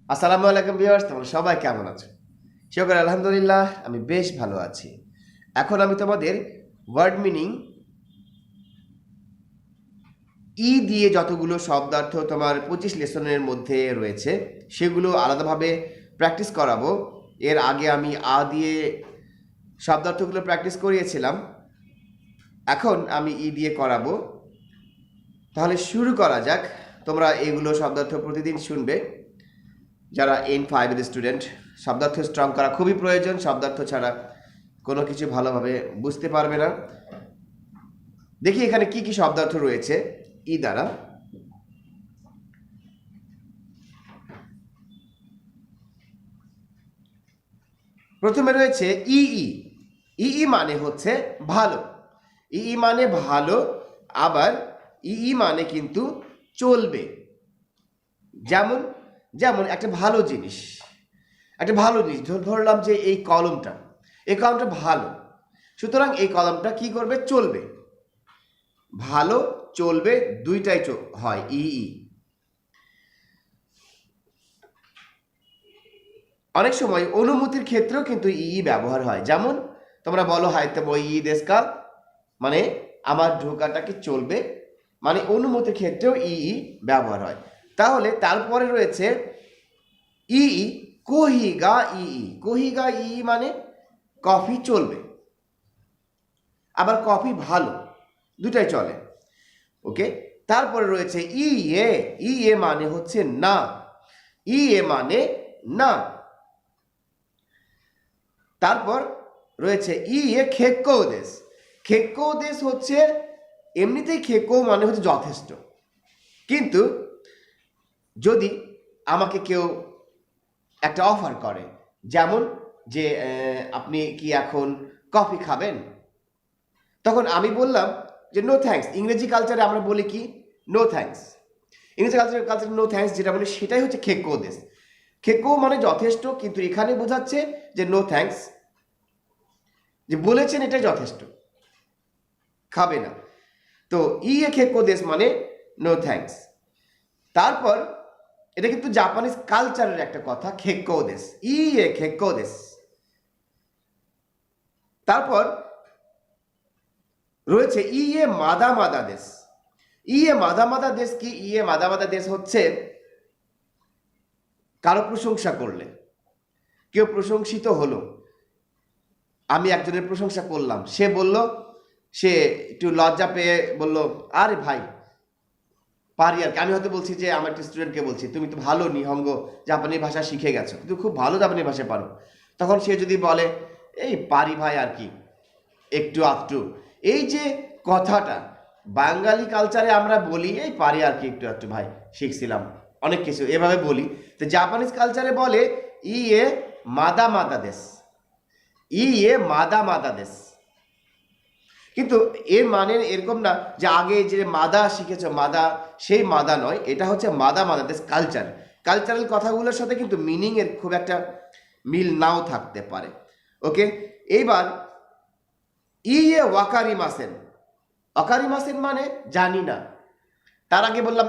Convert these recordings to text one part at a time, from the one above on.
আসসালামু আলাইকুম ভিউয়ার্স, তোমরা সবাই কেমন আছো? শুকর আলহামদুলিল্লাহ, আমি বেশ ভালো আছি। এখন আমি তোমাদের ওয়ার্ড মিনিং দিয়ে যতগুলো শব্দার্থ তোমার 25 লেসনের মধ্যে রয়েছে সেগুলো আলাদাভাবে প্র্যাকটিস করাবো। এর আগে আমি দিয়ে শব্দার্থগুলো প্র্যাকটিস করিয়েছিলাম, এখন আমি দিয়ে করাবো। তাহলে শুরু করা যাক। তোমরা এইগুলো শব্দার্থ প্রতিদিন শুনবে। যারা N5 এর স্টুডেন্ট, শব্দার্থ স্ট্রং করা খুবই প্রয়োজন। শব্দার্থ ছাড়া কোনো কিছু ভালোভাবে বুঝতে পারবে না। দেখি এখানে কি কি শব্দার্থ রয়েছে দ্বারা। প্রথমে রয়েছে ই মানে হচ্ছে ভালো। মানে ভালো, আবার মানে কিন্তু চলবে। যেমন যেমন একটা ভালো জিনিস, ধরলাম যে এই কলমটা ভালো, সুতরাং এই কলমটা কি করবে? চলবে। ভালো, চলবে, দুইটাই হয় অনেক সময় অনুমতির ক্ষেত্রেও কিন্তু ব্যবহার হয়। যেমন তোমরা বলো হাইতে বই দেশকা, মানে আমার ঢোকাটা কি চলবে, মানে অনুমতির ক্ষেত্রেও ব্যবহার হয়। তাহলে তারপরে রয়েছে কহিগা কহিগা মানে কফি চলবে, আবার কফি ভালো, দুটাই চলে। ওকে, তারপরে রয়েছে এ মানে হচ্ছে না। মানে না। তারপর রয়েছে খেক্কৌদেশ। খেক্কৌদেশ হচ্ছে এমনিতেই খেক্কৌ মানে হচ্ছে যথেষ্ট, কিন্তু যদি আমাকে কেউ একটা অফার করে, যেমন যে আপনি কি এখন কফি খাবেন, তখন আমি বললাম যে নো থ্যাঙ্কস। ইংরেজি কালচারে আমরা বলি কি? No thanks. ইংরেজি কালচারে নো থ্যাঙ্কস যেটা বলি সেটাই হচ্ছে খেক্কৌদেশ। খেক্কৌ মানে যথেষ্ট, কিন্তু এখানে বোঝাচ্ছে যে নো থ্যাঙ্কস, যে বলেছেন এটাই যথেষ্ট, খাবে না। তো খেক্কৌদেশ মানে নো থ্যাঙ্কস। তারপর এটা কিন্তু জাপানিজ কালচারের একটা কথা, খেক্কৌদেশ, খেক্কৌদেশ। তারপর রয়েছে মাদা মাদা দেশ। মাদা মাদা দেশ কি? মাদা মাদা দেশ হচ্ছে কারো প্রশংসা করলে, কেউ প্রশংসিত হলো, আমি একজনের প্রশংসা করলাম, সে বলল, সে একটু লজ্জা পেয়ে বলল, আরে ভাই পারি আর কি। আমি হয়তো বলছি যে আমার একটা স্টুডেন্টকে বলছি, তুমি তো ভালো নিহঙ্গ জাপানি ভাষা শিখে গেছো, কিন্তু খুব ভালো জাপানি ভাষা পারো। তখন সে যদি বলে এই পারি ভাই আর কি, একটু আধটু, এই যে কথাটা বাঙালি কালচারে আমরা বলি, এই পারি আর কি, একটু আধটু ভাই, শিখছিলাম অনেক কিছু, এভাবে বলি। তো জাপানিজ কালচারে বলে মাদা মাদা দেশ, মাদা মাদা দেশ। কিন্তু এর মানে এরকম না যে আগে যে মাদা শিখেছো মাদা, সেই মাদা নয়, এটা হচ্ছে মাদা মাদা দেশ কালচার। কালচারাল কথাগুলোর সাথে কিন্তু মিনিংয়ের খুব একটা মিল নাও থাকতে পারে। ওকে, এইবার ওয়াকারিমাসেন। অকারিমাসেন মানে জানি না। তার আগে বললাম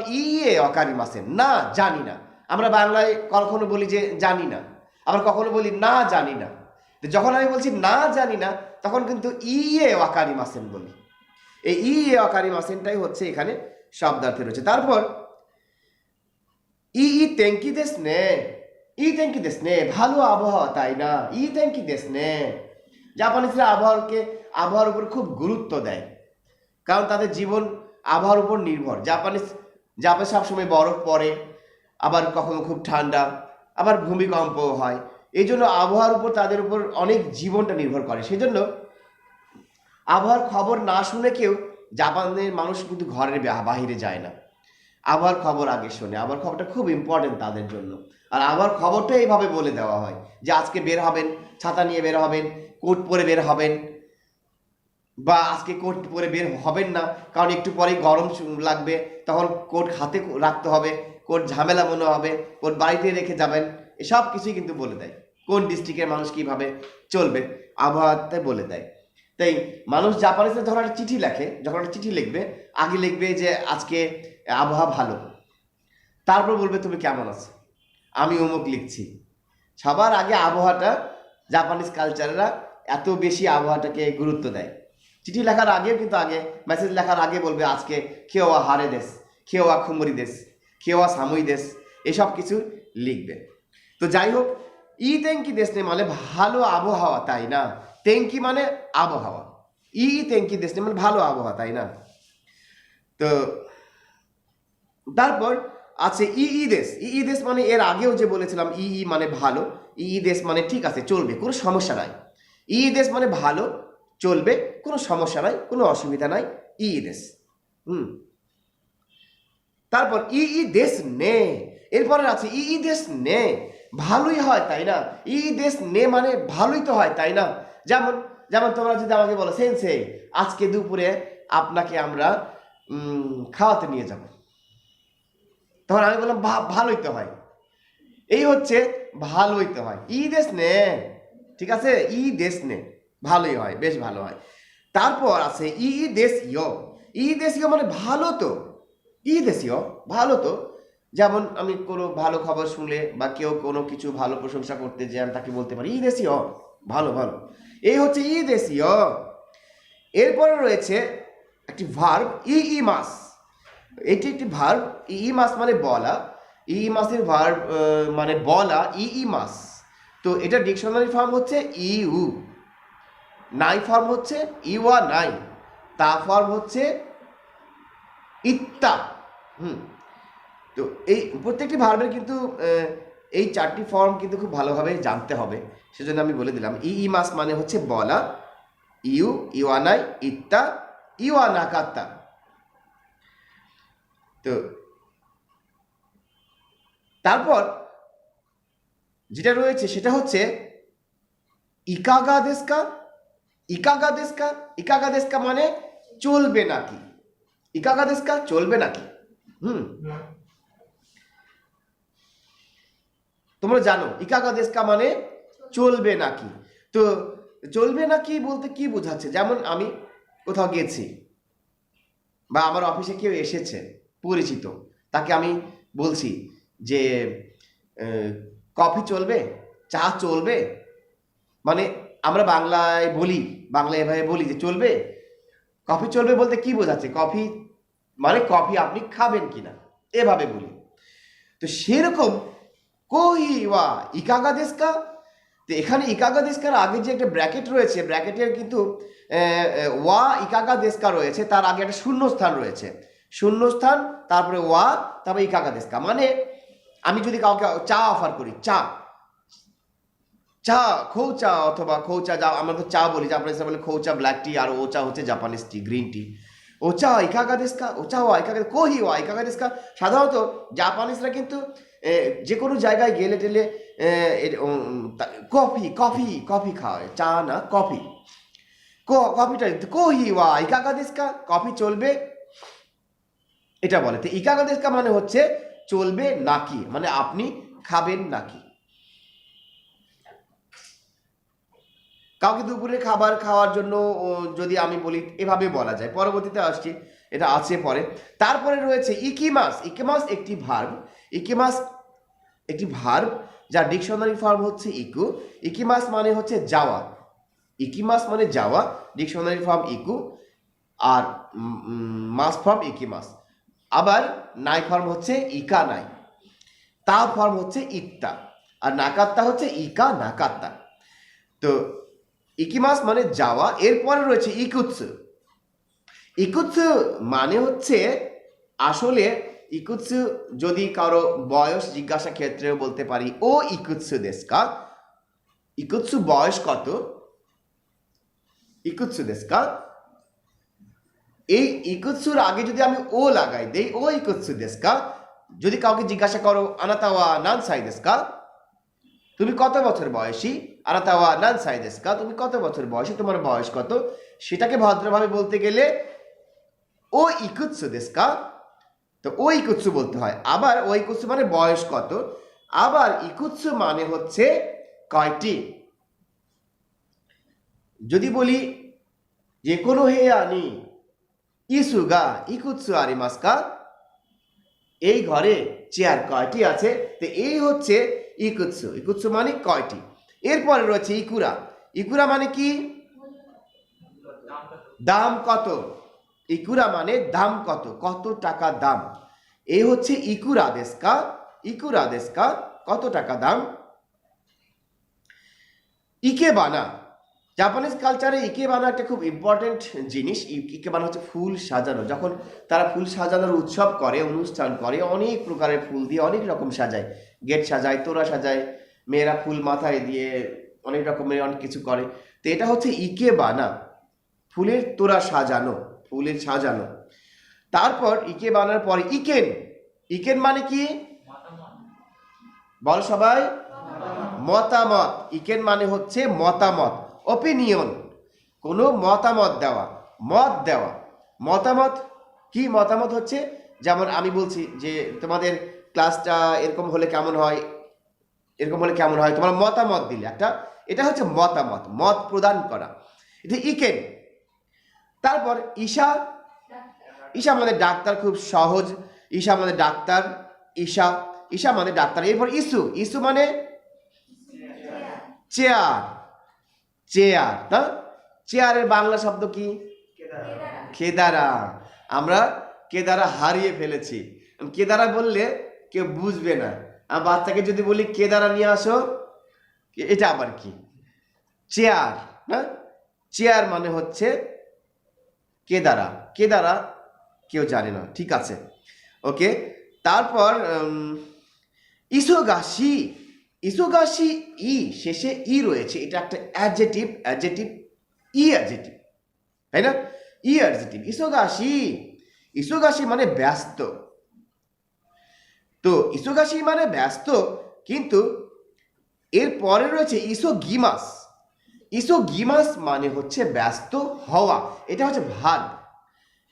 অকারিমাসেন, না জানি না। আমরা বাংলায় কখনো বলি যে জানি না, আবার কখনো বলি না জানি না। যখন আমি বলছি না জানি না, তখন কিন্তু ওয়াকারিমাসেন বলি। এই ওয়াকারিমাসেনটাই হচ্ছে এখানে শব্দার্থে রয়েছে। তারপর তেঙ্কি দেশ নে, তেঙ্কি দেশ নে, ভালো আবহাওয়া তাই না, তেঙ্কি দেশ নে। জাপানিজরা আবহাওয়ার উপর খুব গুরুত্ব দেয়, কারণ তাদের জীবন আবহাওয়ার উপর নির্ভর। জাপানে সবসময় বরফ পড়ে, আবার কখনো খুব ঠান্ডা, আবার ভূমিকম্পও হয়। এই জন্য আবহাওয়ার উপর তাদের উপর অনেক জীবনটা নির্ভর করে। সেজন্য আবহাওয়ার খবর না শুনে কেউ, জাপানের মানুষ কিন্তু ঘরের বাহিরে যায় না, আবহাওয়ার খবর আগে শোনে। আবহাওয়ার খবরটা খুব ইম্পর্টেন্ট তাদের জন্য। আর আবহাওয়ার খবরটা এইভাবে বলে দেওয়া হয় যে আজকে বের হবেন, ছাতা নিয়ে বের হবেন, কোট পরে বের হবেন, বা আজকে কোট পরে বের হবেন না, কারণ একটু পরেই গরম লাগবে, তখন কোট হাতে রাখতে হবে, কোট ঝামেলা মনে হবে, কোট বাড়িতে রেখে যাবেন। এসব কিছুই কিন্তু বলে দেয়। কোন ডিস্ট্রিক্টের মানুষ কিভাবে চলবে আবহাওয়াতে বলে দেয়। তাই মানুষ জাপানিজে যখন একটা চিঠি লেখে, যখন একটা চিঠি লিখবে, আগে লিখবে যে আজকে আবহাওয়া ভালো, তারপর বলবে তুমি কেমন আছো। আমি অমুক লিখছি। সবার আগে আবহাওয়াটা, জাপানিজ কালচাররা এত বেশি আবহাওয়াটাকে গুরুত্ব দেয়। চিঠি লেখার আগেও কিন্তু আগে মেসেজ লেখার আগে বলবে আজকে খেওয়া হারে দেশ, খেওয়া খুমরি দেশ, খেওয়া সামুই দেশ, এসব কিছু লিখবে। তো যাই হোক, ই তেঙ্কি দেশ নে মানে ভালো আবহাওয়া, তাই না? তেঙ্কি মানে আবহাওয়া, ই তেঙ্কি দেশ নে মানে ভালো আবহাওয়া, তাই না? তো তারপর আছে ই দেশ। ই দেশ মানে এর আগেও যে বলেছিলাম ই মানে ভালো, ই দেশ মানে ঠিক আছে, চলবে, কোনো সমস্যা নাই। ই দেশ মানে ভালো, চলবে, কোনো সমস্যা নাই, কোনো অসুবিধা নাই, ই দেশ। তারপর ই দেশ নে, এরপরে আছে ই দেশ নে, ভালোই হয়, তাই না? ই দেশ নে মানে ভালোই তো হয়, তাই না? যেমন যেমন তোমরা যদি আমাকে বলো সেন্সে আজকে দুপুরে আপনাকে আমরা খাওয়াতে নিয়ে যাব, তখন আমি বললাম ভালোই তো হয়। এই হচ্ছে ভালোই তো হয়, ই দেশ নে, ঠিক আছে? ই দেশ নে, ভালোই হয়, বেশ ভালো হয়। তারপর আছে ই দেশ ইয়। ই দেশ ইয় মানে ভালো তো, ই দেশ ইয় ভালো তো। যেমন আমি কোনো ভালো খবর শুনলে বা কেউ কোনো কিছু ভালো প্রশংসা করতে যে আমি তাকে বলতে পারি ই দেশ ইয়, ভালো ভালো। এই হচ্ছে ই দেশ ইয়। এরপরে রয়েছে একটি ভার্ব ই মাস। এটি একটি ভার্ব, ই মাস মানে বলা, ই মাসের ভার্ব মানে বলা, ই মাস। তো এটা ডিকশনারি ফর্ম হচ্ছে ইউ, নাই ফর্ম হচ্ছে ইওয়া নাই, তা ফর্ম হচ্ছে ইত্তা। তো এই প্রত্যেকটি ভার্বের কিন্তু এই চারটি ফর্ম কিন্তু খুব ভালোভাবে জানতে হবে, সেজন্য আমি বলে দিলাম ই মাস মানে হচ্ছে বলা, ইউ, ইওয়া নাই, ইত্তা, ইওয়া নাকাত্তা। তো তারপর যেটা রয়েছে সেটা হচ্ছে ইকাগা দেশকা। ইকাগা দেশকা, ইকাগা দেশকা মানে চলবে নাকি, ইকাগা দেশকা চলবে নাকি। তোমরা জানো ইকাগা দেশকা মানে চলবে নাকি। তো চলবে নাকি বলতে কি বোঝাচ্ছে? যেমন আমি কোথাও গেছি বা আমার অফিসে কেউ এসেছে পরিচিত, তাকে আমি বলছি যে কফি চলবে, চা চলবে, মানে আমরা বাংলায় বলি, বাংলায় এভাবে বলি যে চলবে, কফি চলবে বলতে কি বোঝাচ্ছে? কফি মানে কফি আপনি খাবেন কিনা, এভাবে বলি। তো সেরকম কোহি ওয়া ইকাগা দেশকা। তো এখানে ইকাগা দেশকার আগে যে একটা ব্র্যাকেট রয়েছে, ব্র্যাকেটের কিন্তু ওয়া ইকাগা দেশকা রয়েছে, তার আগে একটা শূন্যস্থান রয়েছে, শূন্যস্থান, তারপরে ওয়া, তারপরে ইকাগা দেশকা। মানে আমি যদি কাউকে চা অফার করি, চা চা খৌচা অথবা খৌচা, যা আমরা তো চা বলি, জাপানিজরা বলে খৌচা ব্ল্যাক টি, আর ও চা হচ্ছে জাপানিজ টি, গ্রিন টি। ও চা ইকাগা দেশকা, ও চা ওয়া ইকাগা, কোহি ওয়া ইকাগা দেশকা। সাধারণত জাপানিজরা কিন্তু যে কোনো জায়গায় গেলে টেলে কফি কফি কফি খাওয়ায়, চা না, কফি। কফিটা কোহি ওয়া ইকাগা দেশকা, কফি চলবে, এটা বলে। তো ইকাগা দেশকা মানে হচ্ছে চলবে নাকি, মানে আপনি খাবেন নাকি। কাউকে দুপুরে খাবার খাওয়ার জন্য যদি আমি বলি এভাবে বলা যায়, পরবর্তীতে আসছি, এটা আছে পরে। তারপরে রয়েছে ইকিমাস। ইকিমাস একটি ভার্ব, ইকিমাস একটি ভার্ব যার ডিকশনারি ফর্ম হচ্ছে ইকু। ইকিমাস মানে হচ্ছে যাওয়া, ইকিমাস মানে যাওয়া, ডিকশনারি ফর্ম ইকু, আর মাস ফর্ম ইকিমাস। আবার নাই ফর্ম হচ্ছে ইকা নাই, তা ফর্ম হচ্ছে ইত্তা, আর নাকাত্তা হচ্ছে ইকা নাকাত্তা। তো ইকিমাস মানে যাওয়া। এরপরে রয়েছে ইকুৎসু। ইকুৎসু মানে হচ্ছে, আসলে ইকুৎসু যদি কারো বয়স জিজ্ঞাসা ক্ষেত্রেও বলতে পারি ও ইকুৎসু দেশকা, ইকুৎসু বয়স কত, ইকুৎসু দেশকা। এই ইকুৎসুর আগে যদি আমি ও লাগাই দেই ও ইকুৎসু দেশকা, যদি কাউকে জিজ্ঞাসা করো আনাতাওয়া নানসাই দেশকা, তুমি কত বছর বয়সী, আনাতাওয়া নানসাই দেশকা, তুমি কত বছর বয়সী, তোমার বয়স কত, সেটাকে ভদ্রভাবে বলতে গেলে ও ইকুৎসু দেশকা। তো ও ইকুৎসু বলতে হয়। আবার ও ইকুৎসু মানে বয়স কত, আবার ইকুৎসু মানে হচ্ছে কয়টি। যদি বলি যে কোনো হে আনি ইসুগা ইকুৎসু আরিমাস্কা, এই ঘরে চেয়ার কয়টি আছে? তো এই হচ্ছে ইকুৎসু। ইকুৎসু মানে কয়টি। এরপরে রয়েছে ইকুরা। ইকুরা মানে কি? দাম কত। ইকুরা মানে দাম কত, কত টাকা দাম। এই হচ্ছে ইকুরা দেশকা। ইকুরা দেশকা, কত টাকা দাম। ইকেবানা, জাপানিজ কালচারে ইকেবানা একটা খুব ইম্পর্টেন্ট জিনিস। ইকেবানা হচ্ছে ফুল সাজানো। যখন তারা ফুল সাজানোর উৎসব করে, অনুষ্ঠান করে, অনেক প্রকারের ফুল দিয়ে অনেক রকম সাজায়, গেট সাজায়, তোরা সাজায়, মেয়েরা ফুল মাথায় দিয়ে অনেক রকমের অনেক কিছু করে। তো এটা হচ্ছে ইকেবানা, ফুলের তোরা সাজানো, ফুলের সাজানো। তারপর ইকেবানার পরে ইকেন। ইকেন মানে কি? বল সবাই, মতামত। ইকেন মানে হচ্ছে মতামত, ওপিনিয়ন, কোনো মতামত দেওয়া, মত দেওয়া। মতামত কি? মতামত হচ্ছে যেমন আমি বলছি যে তোমাদের ক্লাসটা এরকম হলে কেমন হয়, এরকম হলে কেমন হয়, তোমার মতামত দিলে একটা, এটা হচ্ছে মতামত, মত প্রদান করা, এটা ইকেন। তারপর ঈশা। ঈশা মানে ডাক্তার, খুব সহজ। ঈশা মানে ডাক্তার, ঈশা, ঈশা মানে ডাক্তার। এরপর ইসু। ইসু মানে চেয়ার, চেয়ার না? চেয়ারের বাংলা শব্দ কি? কেদারা। আমরা কেদারা হারিয়ে ফেলেছি। কেদারা বললে কেউ বুঝবে না। আর বাচ্চাকে যদি বলি কেদারা নিয়ে আসো, এটা আবার কি? চেয়ার না? চেয়ার মানে হচ্ছে কেদারা। কেদারা কেউ জানে না, ঠিক আছে, ওকে। তারপর ইসোগাশি। ইসোগাশি, ই শেষে ই রয়েছে, এটা একটা অ্যাডজেটিভ। অ্যাডজেটিভ, ই অ্যাডজেটিভ, তাই না? ই অ্যাডজেটিভ, ইসোগাশি। ইসোগাশি মানে ব্যস্ত। তো ইসোগাশি মানে ব্যস্ত, কিন্তু এর পরে রয়েছে ইসোগিমাস। ইসোগিমাস মানে হচ্ছে ব্যস্ত হওয়া, এটা হচ্ছে ভার্ব।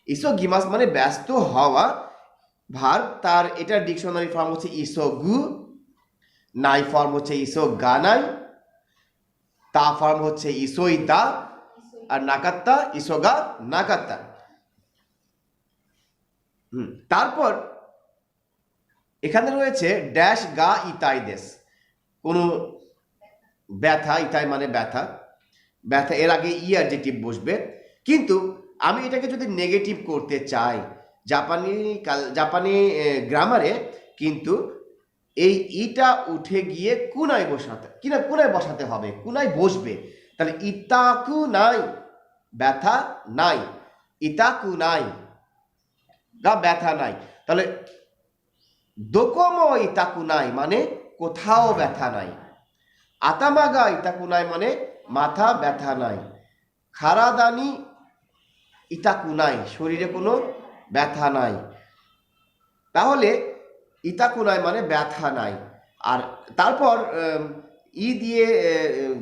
ইসোগিমাস মানে ব্যস্ত হওয়া, ভার্ব। তার এটার ডিকশনারি ফর্ম হচ্ছে ইসোগু, নাই ফর্ম হচ্ছে ইসোগানাই, তা ফর্ম হচ্ছে ইসোইতা, আর নাকাত্তা ইসোগা নাকাত্তা। তারপর এখানে রয়েছে ড্যাশ গা ইতাইদেস, কোনো ব্যথা, ইতাই মানে ব্যথা, ব্যথা, এর আগে ই অ্যাডজেটিভ বসবে। কিন্তু আমি এটাকে যদি নেগেটিভ করতে চাই, জাপানি গ্রামারে কিন্তু এই ইটা উঠে গিয়ে কুনায় বসাতে, কিনা কুনায় বসাতে হবে, কুনায় বসবে। তাহলে ইতাকু নাই, ব্যথা নাই, ইতাকু নাই, গা ব্যথা নাই। তাহলে দোকোমো ইতাকু নাই মানে কোথাও ব্যথা নাই। আতামাগা ইতাকু নাই মানে মাথা ব্যথা নাই। খারাদানি ইতাকু নাই, শরীরে কোনো ব্যথা নাই। তাহলে ইতাকু নাই মানে ব্যথা নাই। আর তারপর ই দিয়ে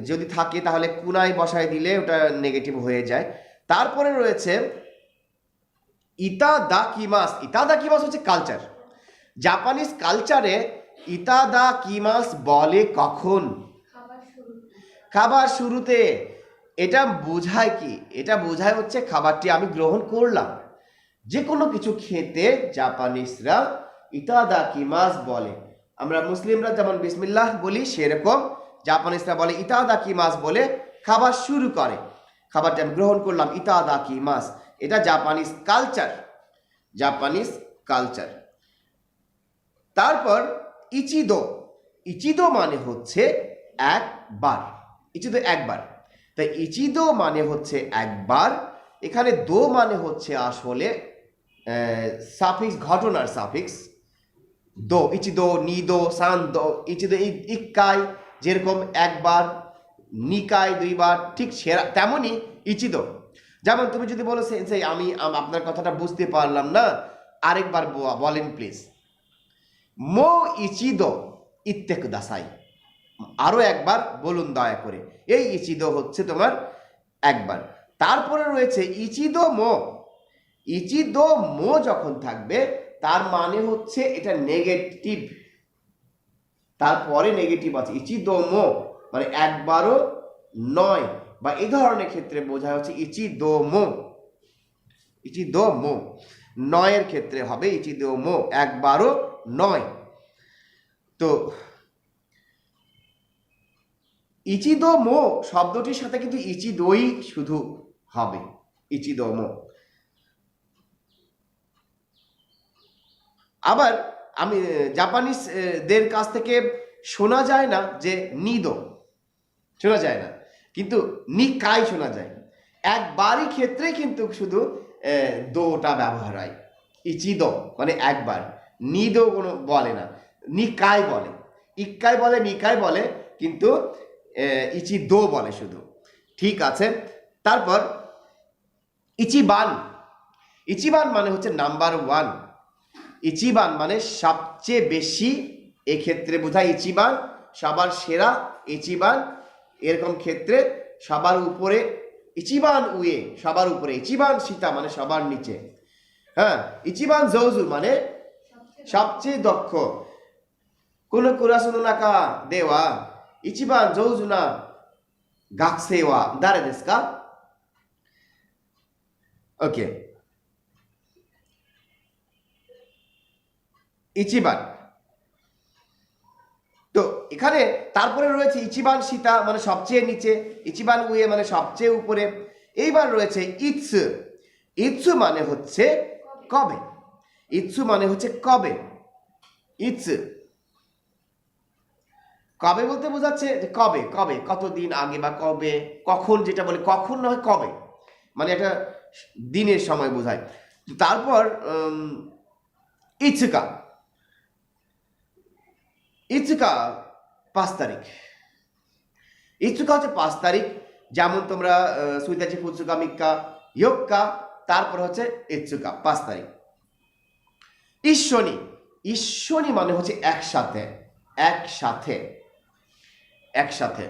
যদি থাকে তাহলে কুনাই বসায় দিলে ওটা নেগেটিভ হয়ে যায়। তারপরে রয়েছে ইতাদাকিমাস। ইতাদাকিমাস হচ্ছে কালচার। জাপানিজ কালচারে ইতাদাকিমাস বলে কখন? খাবার শুরুতে। এটা বোঝায় কি? এটা বোঝায় হচ্ছে খাবারটি আমি গ্রহণ করলাম। যে কোনো কিছু খেতে জাপানিজরা ইতাদাকিমাস বলে। আমরা মুসলিমরা যেমন বিসমিল্লাহ বলি, সেরকম জাপানিজরা বলে ইতাদাকিমাস বলে খাবার শুরু করে। খাবারটি আমি গ্রহণ করলাম, ইতাদাকিমাস। এটা জাপানিজ কালচার, জাপানিজ কালচার। তারপর ইচিদো। ইচিদো মানে হচ্ছে একবার, ইচিদো একবার। তাই ইচিদো মানে হচ্ছে একবার। এখানে দো মানে হচ্ছে আসলে সাফিক্স, ঘটনার সাফিক্স। দো, ইচিদো, নিদো, সান্দো, ইচিদো ইক্কাই, যেরকম একবার, নিকাই দুইবার, ঠিক তেমনই ইচিদো। যেমন তুমি যদি বলো সেন্সেই আমি আপনার কথাটা বুঝতে পারলাম না, আরেকবার বলেন প্লিজ। মো ইচিদো ইত্তে কুদাসাই, আরো একবার বলুন দয়া করে। এই ইচিদো হচ্ছে তোমার একবার। তারপরে রয়েছে ইচিদো মো। ইচিদো মো যখন থাকবে তার মানে হচ্ছে এটা নেগেটিভ, তারপরে নেগেটিভ আছে। ইচিদো মো মানে একবারও নয়, বা এই ধরনের ক্ষেত্রে বোঝা হচ্ছে ইচিদো মো। ইচিদো মো নয়ের ক্ষেত্রে হবে ইচিদো মো, একবারও নয়। তো ইচিদোমো শব্দটির সাথে কিন্তু ইচিদোই শুধু হবে, ইচিদোমো। আবার আমি জাপানিজদের কাছ থেকে শোনা যায় না যে নিদো, শোনা যায় না, কিন্তু নিকাই শোনা যায়। একবারই ক্ষেত্রে কিন্তু শুধু দোটা ব্যবহার হয়। ইচিদো মানে একবার, নিদো কোনো বলে না, নিকাই বলে, ইক্কাই বলে, নিকাই বলে, কিন্তু ইচিদো বলে শুধু। ঠিক আছে। তারপর ইচিবান, ইচিবান মানে হচ্ছে নাম্বার ওয়ান, ইচিবান মানে সবচেয়ে বেশি, এক্ষেত্রে বোঝায় ইচিবান সবার সেরা, ইচিবান এরকম ক্ষেত্রে সবার উপরে, ইচিবান উয়ে সবার উপরে, ইচিবান সীতা মানে সবার নিচে, হ্যাঁ, ইচিবান জৌজু মানে সবচেয়ে দক্ষ। কোন কুরাসুনো নাকা দেওয়া ইচিবান জৌজু না গাকসেই ওয়া দারে দেসু কা? ওকে, ইচিবান। তো এখানে তারপরে রয়েছে ইচিবান সীতা মানে সবচেয়ে নিচে, ইচিবান উয়ে মানে সবচেয়ে উপরে। এইবার রয়েছে ইৎসু, ইৎসু মানে হচ্ছে কবে, ইৎসু মানে হচ্ছে কবে, ইৎসু কবে বলতে বোঝাচ্ছে যে কবে, কবে কতদিন আগে বা কবে, কখন, যেটা বলে কখন নয় কবে, মানে একটা দিনের সময় বোঝায়। তারপর ইৎসুকা, ইৎসুকা 5 তারিখ, ইৎসুকা হচ্ছে 5 তারিখ। যেমন তোমরা সুইতাচি ফুৎসুকা মিক্কা ইয়োক্কা, তারপর হচ্ছে ইৎসুকা 5 তারিখ। ঈশ্বনী, ঈশ্বনী মানে হচ্ছে একসাথে, একসাথে, একসাথে।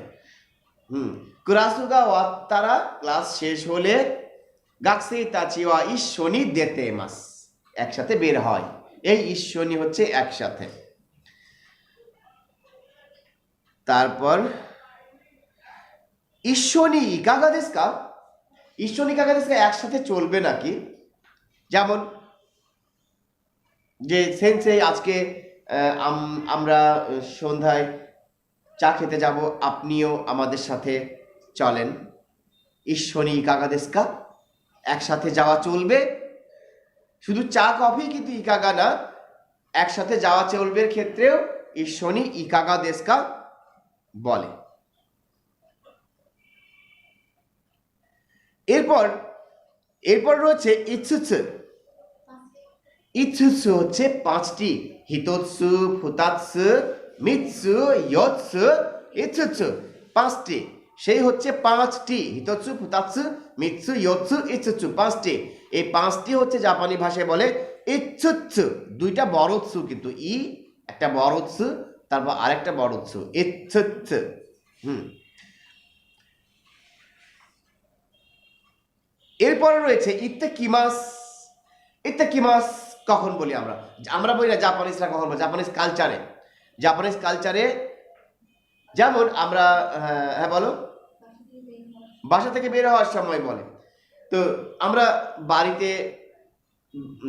কুরাসুগা ওয়াত্তারা ক্লাস শেষ হলে গাকসেই তাচি ওয়া ঈশ্বনী দেতে মাস, একসাথে বের হয়, এই ঈশ্বনী হচ্ছে একসাথে। তারপর ঈশ্বনী ইকাগা দেসু কা, ঈশ্বনী ইকাগা দেসু কা একসাথে চলবে নাকি? যেমন যে সেন্সেই আজকে আমরা সন্ধ্যায় চা খেতে যাব, আপনিও আমাদের সাথে চলেন, ঈশ্বনী ইকাগা দেসু কা, একসাথে যাওয়া চলবে। শুধু চা কফি কিন্তু ইকাগা না, একসাথে যাওয়া চলবে ক্ষেত্রেও ঈশ্বনী ইকাগা দেসু কা বলে। এরপর এরপর রয়েছে ইৎসুৎসু, ইৎসুৎসু হচ্ছে 5টি, হিতোৎসু, ফুতাৎসু, মিৎসু, ইয়োৎসু, ইৎসুৎসু 5টি, সেই হচ্ছে 5টি, হিতোৎসু, ফুতাৎসু, মিৎসু, ইয়োৎসু, ইৎসুৎসু 5টি। এই 5টি হচ্ছে জাপানি ভাষায় বলে ইৎসুৎসু, দুইটা বড়ৎসু কিন্তু, ই একটা বড়ৎসু, তারপর আরেকটা বড়ৎসু, ইৎসুৎসু। এরপরে রয়েছে ইত্তেকিমাস, ইত্তেকিমাস কখন বলি আমরা? আমরা বলি না, জাপানিজরা কখন বলে, জাপানিজ কালচারে, জাপানিজ কালচারে যেমন আমরা, হ্যাঁ বলো, বাসা থেকে বের হওয়ার সময় বলে। তো আমরা বাড়িতে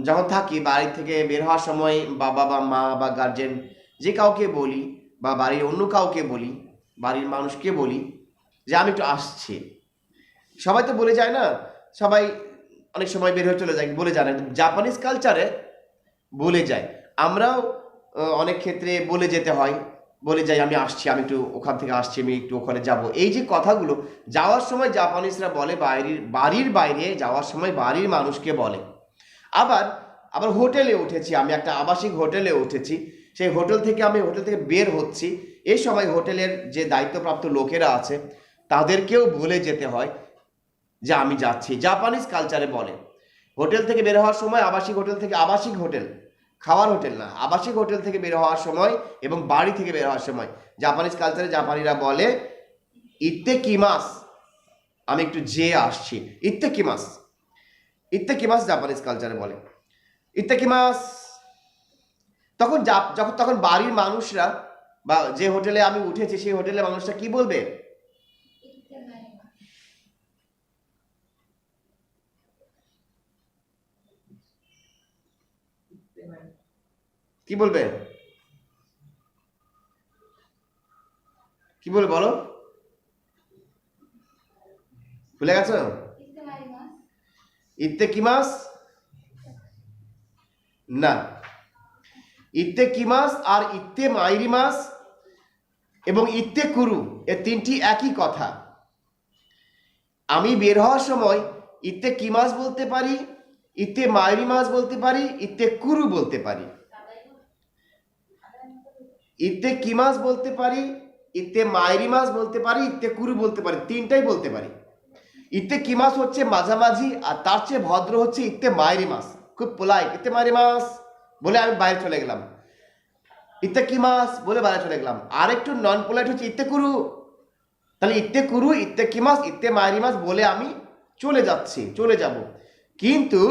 যখন থাকি, বাড়ি থেকে বের হওয়ার সময় বাবা বা মা বা গার্জেন যে কাউকে বলি, বা বাড়ির অন্য কাউকে বলি, বাড়ির মানুষকে বলি যে আমি একটু আসছি। সবাই তো বলে যায় না, সবাই অনেক সময় বের হয়ে চলে যায়, বলে যায় না। জাপানিজ কালচারে বলে যায়, আমরাও অনেক ক্ষেত্রে বলে যেতে হয়, বলে যাই আমি আসছি, আমি একটু ওখান থেকে আসছি, আমি একটু ওখানে যাব। এই যে কথাগুলো যাওয়ার সময় জাপানিজরা বলে, বাড়ির বাইরে যাওয়ার সময় বাড়ির মানুষকে বলে। আবার আবার হোটেলে উঠেছি, আমি একটা আবাসিক হোটেলে উঠেছি, সেই হোটেল থেকে বের হচ্ছি, এই সময় হোটেলের যে দায়িত্বপ্রাপ্ত লোকেরা আছে তাদেরকেও বলে যেতে হয় যে আমি যাচ্ছি। জাপানিজ কালচারে বলে হোটেল থেকে বের হওয়ার সময়, আবাসিক হোটেল থেকে, আবাসিক হোটেল খাওয়ার হোটেল না, আবাসিক হোটেল থেকে বের হওয়ার সময় এবং বাড়ি থেকে বের হওয়ার সময় জাপানিজ কালচারে জাপানিরা বলে ইত্তেকিমাস, আমি একটু যেয়ে আসছি, ইত্তেকিমাস, ইত্তেকিমাস জাপানিজ কালচারে বলে ইত্তেকিমাস। তখন বাড়ির মানুষরা বা যে হোটেলে আমি উঠেছি সেই হোটেলের মানুষরা কি বলবে? কি বলবে? কি বলে বলো, ভুলে গেছো? ইত্তে কি মাস? না, ইত্তে কি মাস আর ইত্তে মাইরি মাস এবং ইত্তে কুরু, এ তিনটি একই কথা। আমি বের হওয়ার সময় ইত্তে কি মাস বলতে পারি, ইত্তে মাইরি মাস বলতে পারি, ইত্তে কুরু বলতে পারি। ইত্তে কি মাস বলতে পারি, ইত্তে মাইরি মাস বলতে পারি, ইত্তে কুরু বলতে পারি, তিনটাই বলতে পারি। ইত্তে কি মাস হচ্ছে মাঝামাঝি, আর তার চেয়ে ভদ্র হচ্ছে ইত্তে মাইরি মাস, খুব পোলাইট। ইত্তে মাইরি মাস বলে আমি বাইরে চলে গেলাম, ইত্তে কি মাস বলে বাইরে চলে গেলাম। আর একটু নন পোলাইট হচ্ছে ইত্তে কুরু। তাহলে ইত্তে কুরু, ইত্তে কি মাস, ইত্তে মাইরি মাস বলে আমি চলে যাচ্ছি, চলে যাব। কিন্তু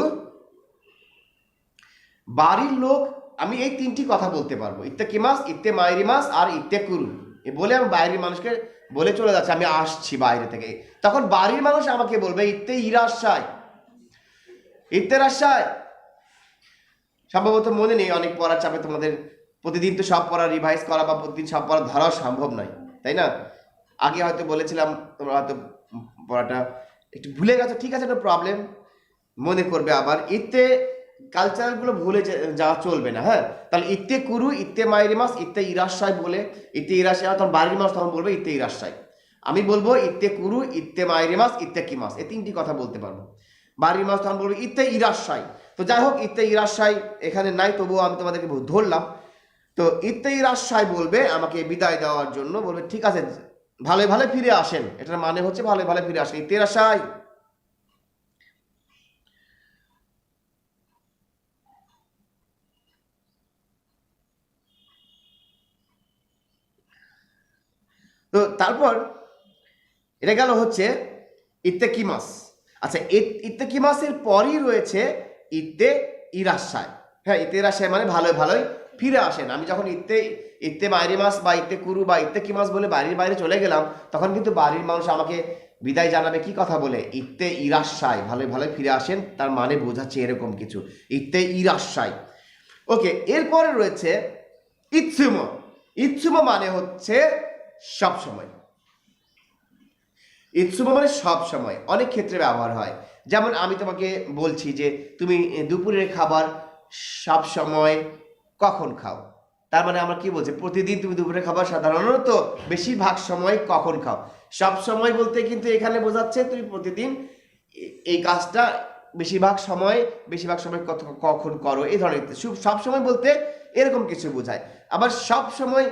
বাড়ির লোক, আমি এই তিনটি কথা বলতে পারবো, ইত্তে কি মাস, ইত্তে মাইরি মাস আর ইত্তে কুরু, এ বলে আমি বাইরের মানুষকে বলে চলে যাচ্ছি আমি আসছি বাইরে থেকে। তখন বাড়ির মানুষ আমাকে বলবে ইত্তে ইরাশায়, ইত্তে রাশায়। সম্ভবত মনে নেই, অনেক পড়ার চাপে তোমাদের প্রতিদিন তো সব পড়া রিভাইজ করা বা প্রতিদিন সব পড়া ধরাও সম্ভব নয়, তাই না? আগে হয়তো বলেছিলাম, তোমরা হয়তো পড়াটা একটু ভুলে গেছো, ঠিক আছে, নো প্রবলেম, মনে করবে আবার। ইত্তে কালচারগুলো ভুলে যাওয়া চলবে না, হ্যাঁ? তাহলে ইত্তে কুরু, ইত্তে মাইরি মাস, ইত্তে ইরাশায় বলে, ইত্তে ইরাশায় তখন বাড়ির মাস তখন বলবে ইত্তে ইরাশায়। আমি বলবো ইত্তে কুরু, ইত্তে মাইরি মাস, ইত্তে কি মাস, এই তিনটি কথা বলতে পারবো। বাড়ির মাস তখন বলবো ইত্তে ইরাশায়। তো যাই হোক, ইত্তে ইরাশায় এখানে নাই, তবুও আমি তোমাদেরকে ধরলাম। তো ইত্তে ইরাশায় বলবে আমাকে বিদায় দেওয়ার জন্য, বলবে ঠিক আছে ভালো ভালো ফিরে আসেন, এটার মানে হচ্ছে ভালো ভালো ফিরে আসেন, ইত্তে ইরাশায়। তো তারপর এটা গেল হচ্ছে ইত্তে কি মাস। আচ্ছা, ইত্তে কি মাসের পরই রয়েছে ইত্তে ইরাশায়। হ্যাঁ, ইত্তে ইরাশায় মানে ভালোই ভালোই ফিরে আসেন। আমি যখন ইত্তে মাইরি মাস বা ইত্তে কুরু বা ইত্তে কি মাস বলে বাড়ির বাইরে চলে গেলাম, তখন কিন্তু বাড়ির মানুষ আমাকে বিদায় জানাবে কি কথা বলে, ইত্তে ইরাশায়, ভালোই ভালোই ফিরে আসেন, তার মানে বোঝাচ্ছে এরকম কিছু, ইত্তে ইরাশায়। ওকে, এরপরে রয়েছে ইৎসুমো। ইৎসুমো মানে হচ্ছে সব সময়। ইৎসুমো মানে সব সময়, অনেক ক্ষেত্রে ব্যবহার হয়। যেমন আমি তোমাকে বলছি যে তুমি দুপুরের খাবার সব সময় কখন খাও, তার মানে আমরা কি বলছি, প্রতিদিন তুমি দুপুরের খাবার সাধারণত বেশিরভাগ সময় কখন খাও। সব সময় বলতে কিন্তু এখানে বোঝাচ্ছে তুমি প্রতিদিন এই কাজটা বেশিরভাগ সময় কখন করো, এই ধরনের। সব সময় বলতে এরকম কিছু বোঝায়। আবার সব সময়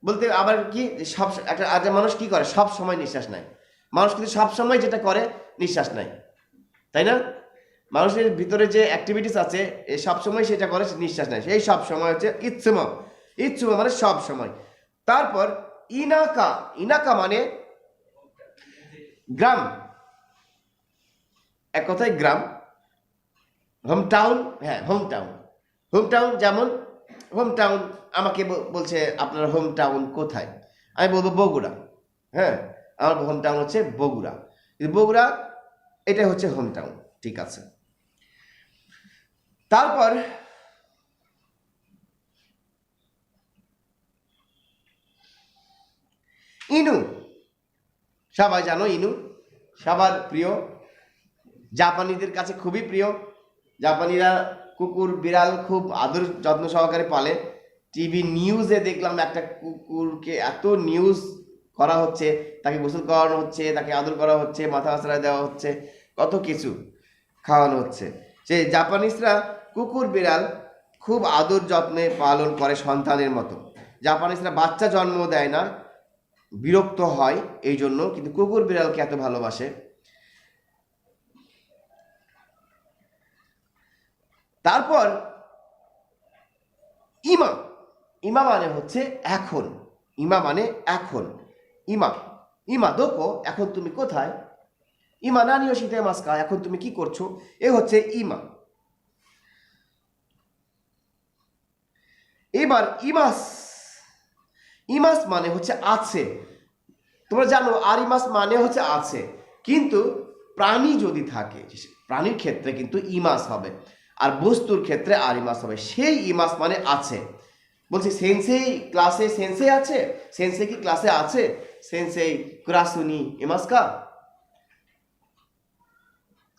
বলতে আবার কি, সব একটা মানুষ কি করে, সব সময় নিঃশ্বাস নেয়। মানুষ কিন্তু সবসময় যেটা করে নিঃশ্বাস নেয়, তাই না? মানুষের ভিতরে যে অ্যাক্টিভিটিস আছে সবসময় সেটা করে, নিঃশ্বাস নেয়, সেই সব সময় হচ্ছে ইৎসুমো। ইৎসুমো মানে সব সময়। তারপর ইনাকা। ইনাকা মানে গ্রাম, এক কথায় গ্রাম। হোম টাউন, হ্যাঁ হোম টাউন। হোম টাউন যেমন হোম টাউন আমাকে বলছে আপনার হোম টাউন কোথায়, আমি বলবো বগুড়া। হ্যাঁ, আমার হোম টাউন হচ্ছে বগুড়া, কিন্তু বগুড়া এটাই হচ্ছে হোম টাউন, ঠিক আছে। তারপর ইনু, সবাই জানো ইনু সবার প্রিয়, জাপানিদের কাছে খুবই প্রিয়। জাপানিরা কুকুর বিড়াল খুব আদর যত্ন সহকারে পালে। টিভি নিউজে দেখলাম একটা কুকুরকে এত নিউজ করা হচ্ছে, তাকে গোসল করানো হচ্ছে, তাকে আদর করা হচ্ছে, মাথা আশ্রয় দেওয়া হচ্ছে, কত কিছু খাওয়ানো হচ্ছে। সে জাপানিজরা কুকুর বিড়াল খুব আদর যত্নে পালন করে সন্তানের মতো। জাপানিজরা বাচ্চা জন্ম দেয় না, বিরক্ত হয় এই জন্য, কিন্তু কুকুর বিড়ালকে এত ভালোবাসে। তারপর ইমা। ইমা মানে হচ্ছে এখন। ইমা মানে এখন। ইমা ইমা দোকো, এখন তুমি কোথায়। ইমা নানিও শীতে মাস্কা, এখন তুমি কি করছো, এ হচ্ছে ইমা। এবার ইমাস। ইমাস মানে হচ্ছে আছে। তোমরা জানো আর ইমাস মানে হচ্ছে আছে, কিন্তু প্রাণী যদি থাকে, প্রাণীর ক্ষেত্রে কিন্তু ইমাস হবে, আর বস্তুর ক্ষেত্রে আর ইমাস হবে। সেই ইমাস মানে আছে। বলছি সেন্সেই ক্লাসে সেন্সে আছে, সেন্সে কি ক্লাসে আছে, সেনসেই কুরাসুনি ইমাসকা?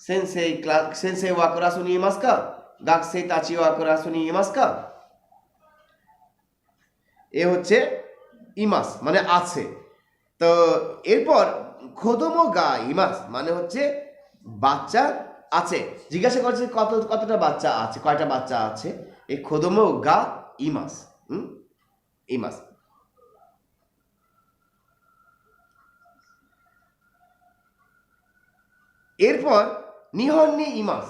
সেনসেই ওয়া কুরাসুনি ইমাসকা? গাকসেই তাচি ওয়া কুরাসুনি ইমাসকা? এ হচ্ছে ইমাস মানে আছে। তো এরপর খোদোমো গা ইমাস মানে হচ্ছে বাচ্চা আছে। জিজ্ঞাসা করছে কতটা বাচ্চা আছে, কয়টা বাচ্চা আছে। এই খোদোমো গা ইমাস, ইমাস। এরপর নিহন্নি ইমাস।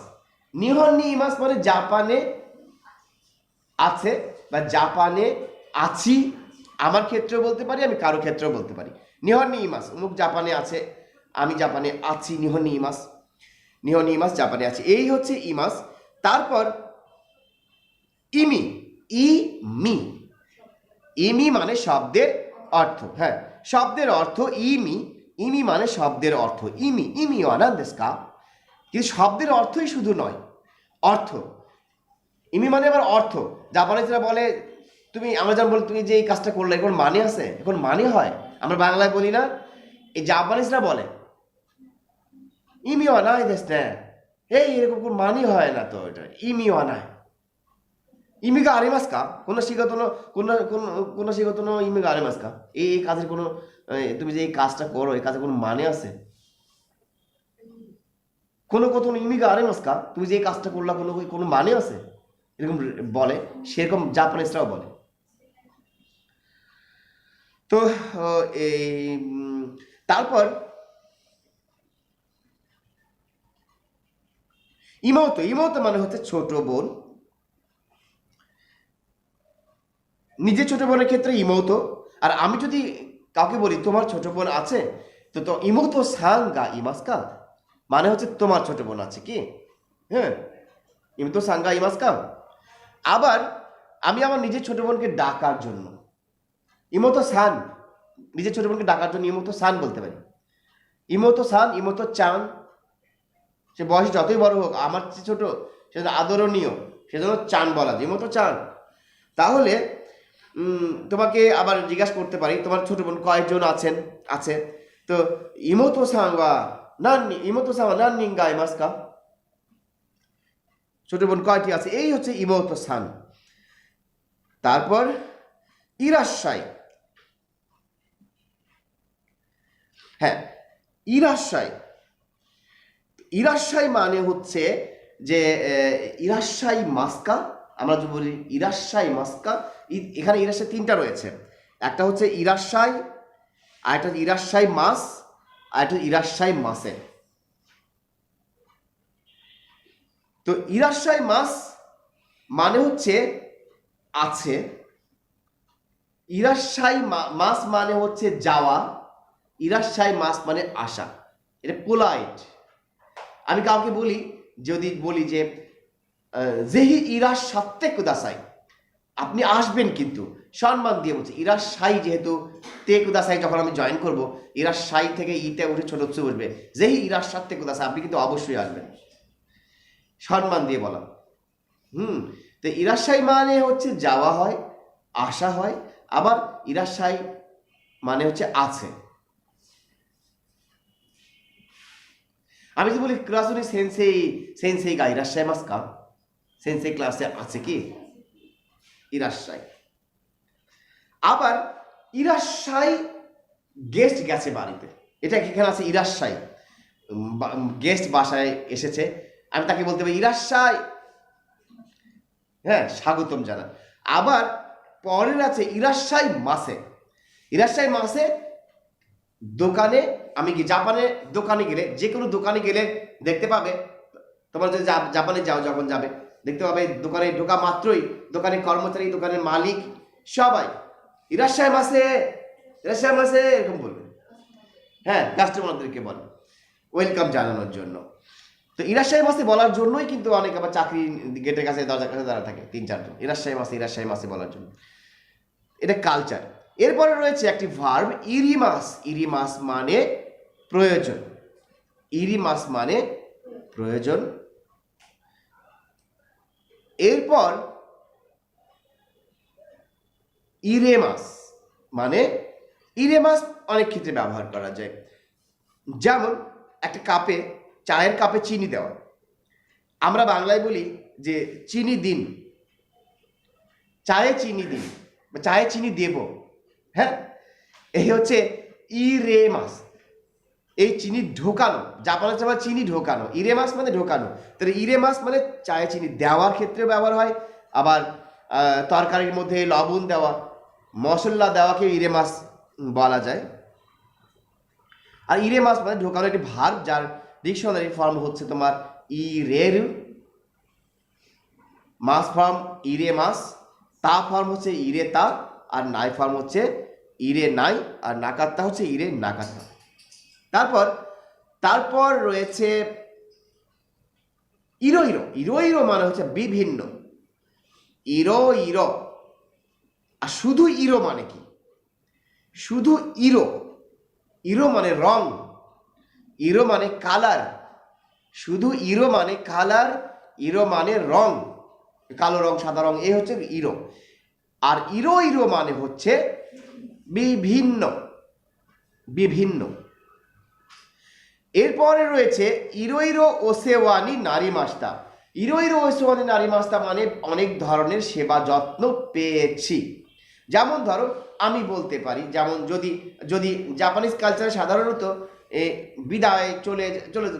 নিহন্নি ইমাস মানে জাপানে আছে বা জাপানে আছি। আমার ক্ষেত্রেও বলতে পারি, আমি কারো ক্ষেত্রেও বলতে পারি। নিহন্নি ইমাস, অমুক জাপানে আছে, আমি জাপানে আছি। নিহন্নি ইমাস, নিহন্নি ইমাস জাপানে আছে, এই হচ্ছে ইমাস। তারপর ইমি, ইমি, ইমি মানে শব্দের অর্থ। হ্যাঁ, শব্দের অর্থ ইমি। ইমি মানে শব্দের অর্থ। ইমি, ইমি অনান্দেস্কা। কিন্তু শব্দের অর্থই শুধু নয়, অর্থ। ইমি মানে আবার অর্থ। জাপানিজরা বলে তুমি, আমরা যেমন বলি তুমি যে এই কাজটা করলে এখন মানে আছে, এখন মানে হয়। আমরা বাংলায় বলি না, এই জাপানিজরা বলে ইমি অনায় দেশ না, এই এরকম কোন মানে হয় না তো, এটা ইমি অনায়। ইমিগা আরিমাস্কা, কোনো শিগত কোনো শিগত ইমিগা আরিমাস্কা, এই কাজের কোনো, তুমি যে এই কাজটা করো এই কাজের কোনো মানে আছে? কোনো কত ইমিগা আরিমাস্কা, তুমি যে এই কাজটা করলা কোনো মানে আছে? এরকম বলে, সেরকম জাপানিজরাও বলে। তো এই তারপর ইমৌতো, ইমৌতো মানে হচ্ছে ছোট বোন। নিজের ছোট বোনের ক্ষেত্রে ইমৌতো। আর আমি যদি কাউকে বলি তোমার ছোট বোন আছে, তো ইমৌতো সাঙ্গা ইমাসকা মানে হচ্ছে তোমার ছোট বোন আছে কি? হ্যাঁ, ইমৌতো সাঙ্গা ইমাসকা। আবার আমি আমার নিজের ছোট বোনকে ডাকার জন্য ইমোতো সান, নিজের ছোট বোনকে ডাকার জন্য ইমোতো সান বলতে পারি। ইমোতো সান, ইমোতো চান, সে বয়স যতই বড় হোক, আমার চেয়ে ছোট সেজন্য আদরণীয়, সেজন্য চান বলা যায়, ইমোতো চান। তাহলে তোমাকে আবার জিজ্ঞাসা করতে পারি তোমার ছোট বোন কয়েকজন আছেন, আছে। তো ইমোতো সাঙ্গা নান্নি, ইমোতো সাঙ্গা নান্নিঙ্গা ইমাসকা, ছোট বোন কয়টি আছে, এই হচ্ছে ইমোতো সান। তারপর ইরাশ্বাই। হ্যাঁ, ইরাশ্বাই, ইরাশ্বাই মানে হচ্ছে যে ইরাশ্বাই মাস্কা। আমরা যদি বলি ইরাশ্বাই মাস্কা, এখানে ইরাশ্বাই তিনটা রয়েছে। একটা হচ্ছে ইরাশ্বাই, আর একটা ইরাশ্বাই মাস, আর একটা ইরাশ্বাই মাসে। তো ইরাশ্বাই মাস মানে হচ্ছে আছে, ইরাশ্বাই মাস মানে হচ্ছে যাওয়া, ইরাশ্বাই মাস মানে আসা। এটা পোলাইট। আমি কাউকে বলি, যদি বলি যে জেহি ইরাস সাত্তে কুদাসাই, আপনি আসবেন, কিন্তু সম্মান দিয়ে বলছে ইরাশাই, যেহেতু তে কুদাসাই যখন আমি জয়েন করব, ইরাশাই থেকে ইতে উঠে ছোট হচ্ছে বসবে, যেই ইরাস সাত্তে কুদাসাই, আপনি কিন্তু অবশ্যই আসবেন, সম্মান দিয়ে বলা। তো ইরাশাই মানে হচ্ছে যাওয়া হয়, আসা হয়। আবার ইরাশাই মানে হচ্ছে আছে। আমি যদি বলি ক্লাসুনি সেন্সেই, সেন্সেই গা ইরাশাই মাস্কা, সেন্সেই ক্লাসে আছে কি? ইরাশাই। আবার ইরাশাই গেস্ট গেছে বাড়িতে, এটা এখানে আছে ইরাশাই, গেস্ট বাসায় এসেছে, আমি তাকে বলতে পারি ইরাশাই, হ্যাঁ, স্বাগতম জানা। আবার পরের আছে ইরাশাই মাসে। ইরাশাই মাসে দোকানে, আমি কি জাপানে দোকানে গেলে, যে কোনো দোকানে গেলে দেখতে পাবে, তোমরা যদি জাপানে যাও, যখন যাবে দেখতে পাবে দোকানে ঢোকা মাত্রই দোকানের কর্মচারী, দোকানের মালিক সবাই ইরাশাই মাসে, ইরাশাই মাসে এরকম বলবে। হ্যাঁ, কাস্টমারদেরকে বলে ওয়েলকাম জানানোর জন্য। তো ইরাশাই মাসে বলার জন্যই কিন্তু অনেক আবার চাকরি গেটের কাছে, দরজার কাছে দাঁড়া থাকে 3-4 জন, ইরাশাই মাসে, ইরাশাই মাসে বলার জন্য। এটা কালচার। এরপরে রয়েছে একটি ভার্ব ইরিমাস। ইরিমাস মানে প্রয়োজন, ইরিমাস মানে প্রয়োজন। এরপর ইরেমাস মানে, ইরেমাস অনেক ক্ষেত্রে ব্যবহার করা যায়। যেমন একটা কাপে, চায়ের কাপে চিনি দেওয়া। আমরা বাংলায় বলি যে চিনি দিন, চায়ে চিনি দিন বা চায়ে চিনি দেব। হ্যাঁ, এই হচ্ছে ইরেমাস, এই চিনি ঢোকানো। জাপানের চাপা চিনি ঢোকানো, ইরেমাস মানে ঢোকানো। তাহলে ইরেমাস মানে চায়ে চিনি দেওয়ার ক্ষেত্রে ব্যবহার হয়। আবার তরকারির মধ্যে লবণ দেওয়া, মশলা দেওয়াকে ইরেমাস বলা যায়। আর ইরেমাস মানে ঢোকানো একটি ভার্ব, যার ডিকশনারি ফর্ম হচ্ছে তোমার ইরেরু, মাস ফর্ম ইরেমাস, তা ফর্ম হচ্ছে ইরেতা, আর নাই ফর্ম হচ্ছে ইরে নাই, আর নাকাত্তা হচ্ছে ইরে নাকাত্তা। তারপর রয়েছে ইরো ইরো। ইরো ইরো মানে হচ্ছে বিভিন্ন, ইরো ইরো। আর শুধু ইরো মানে কি? শুধু ইরো, ইরো মানে রং, ইরো মানে কালার। শুধু ইরো মানে কালার, ইরো মানে রং, কালো রং, সাদা রং, এই হচ্ছে ইরো। আর ইরো ইরো মানে হচ্ছে বিভিন্ন, বিভিন্ন। এরপরে রয়েছে ইরো ইরো ওসেওয়ানি নারী মাস্তা। ইরো ইরো ওসেওয়ানি নারী মাস্তা মানে অনেক ধরনের সেবা যত্ন পেয়েছি। যেমন ধরো আমি বলতে পারি, যেমন যদি জাপানিজ কালচারে সাধারণত বিদায় চলে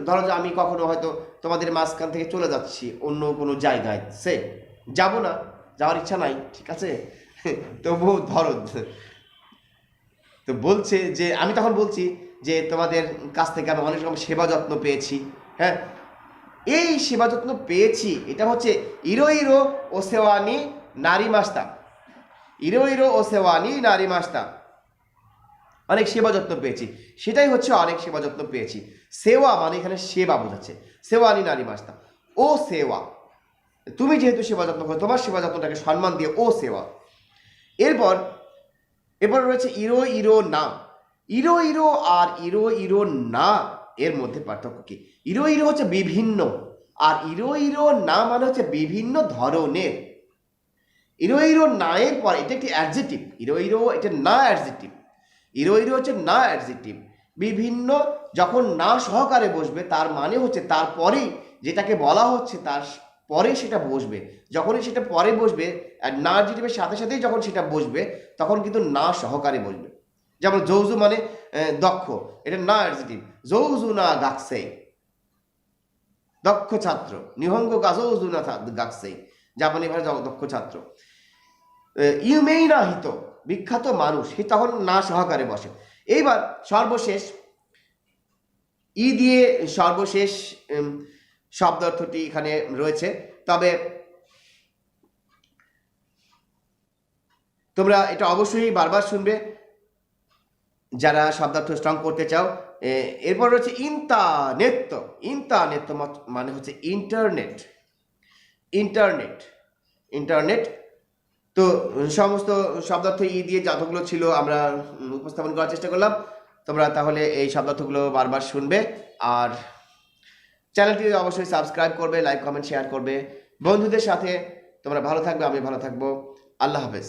ধরো যে আমি কখনো হয়তো তোমাদের মাঝখান থেকে চলে যাচ্ছি অন্য কোনো জায়গায়, সে যাব না, যাওয়ার ইচ্ছা নাই, ঠিক আছে, তবু ধরো তো বলছে যে আমি তখন বলছি যে তোমাদের কাছ থেকে আমি অনেক রকম সেবা যত্ন পেয়েছি। হ্যাঁ, এই সেবা যত্ন পেয়েছি এটা হচ্ছে ইরো ইরো ওসেওয়ানি নারী মাস্তা। ইরো ইরো ওসেওয়ানি নারী মাস্তা, অনেক সেবা যত্ন পেয়েছি, সেটাই হচ্ছে অনেক সেবা যত্ন পেয়েছি। সেবা মানে এখানে সেবা বোঝাচ্ছে, সেওয়ানি নারী মাস্তা, ও সেবা। তুমি যেহেতু সেবা যত্ন করো, তোমার সেবা যত্নটাকে সম্মান দিয়ে ও সেবা। এরপর রয়েছে ইরো ইরো না। ইরো ইরো আর ইরো ইরো না এর মধ্যে পার্থক্য কি? ইরো ইরো হচ্ছে বিভিন্ন, আর ইরো ইরো না মানে হচ্ছে বিভিন্ন ধরনের। ইরো ইরো না এর পর এটা একটি অ্যাডজেক্টিভ, ইরো ইরো এটা না অ্যাডজেক্টিভ। ইরো ইরো হচ্ছে না অ্যাডজেক্টিভ, বিভিন্ন যখন না সহকারে বসবে তার মানে হচ্ছে তারপরেই যেটাকে বলা হচ্ছে তার পরে সেটা বসবে। যখনই সেটা পরে বসবে, না অ্যাডজেক্টিভের সাথে সাথেই যখন সেটা বসবে তখন কিন্তু না সহকারে বসবে। যেমন জৌজু মানে দক্ষ, এটা না অ্যাডজেক্টিভ। জৌজু না গাকসেই, দক্ষ ছাত্র। নিহঙ্গ গাজৌজু না গাকসেই, জাপানি ভাষায় দক্ষ ছাত্র। ইউমেই না হিত, বিখ্যাত মানুষ, সে তখন না সহকারে বসে। এইবার সর্বশেষ ই দিয়ে সর্বশেষ শব্দার্থটি এখানে রয়েছে। তবে তোমরা এটা অবশ্যই বারবার শুনবে যারা শব্দার্থ স্ট্রং করতে চাও। এরপর রয়েছে ইন্টারনেট। ইন্টারনেট মানে হচ্ছে ইন্টারনেট, ইন্টারনেট, ইন্টারনেট। তো সমস্ত শব্দার্থ ই দিয়ে যতগুলো ছিল আমরা উপস্থাপন করার চেষ্টা করলাম। তোমরা তাহলে এই শব্দার্থগুলো বারবার শুনবে, আর চ্যানেলটি অবশ্যই সাবস্ক্রাইব করবে, লাইক কমেন্ট শেয়ার করবে বন্ধুদের সাথে। তোমরা ভালো থাকবে, আমি ভালো থাকবো। আল্লাহ হাফেজ।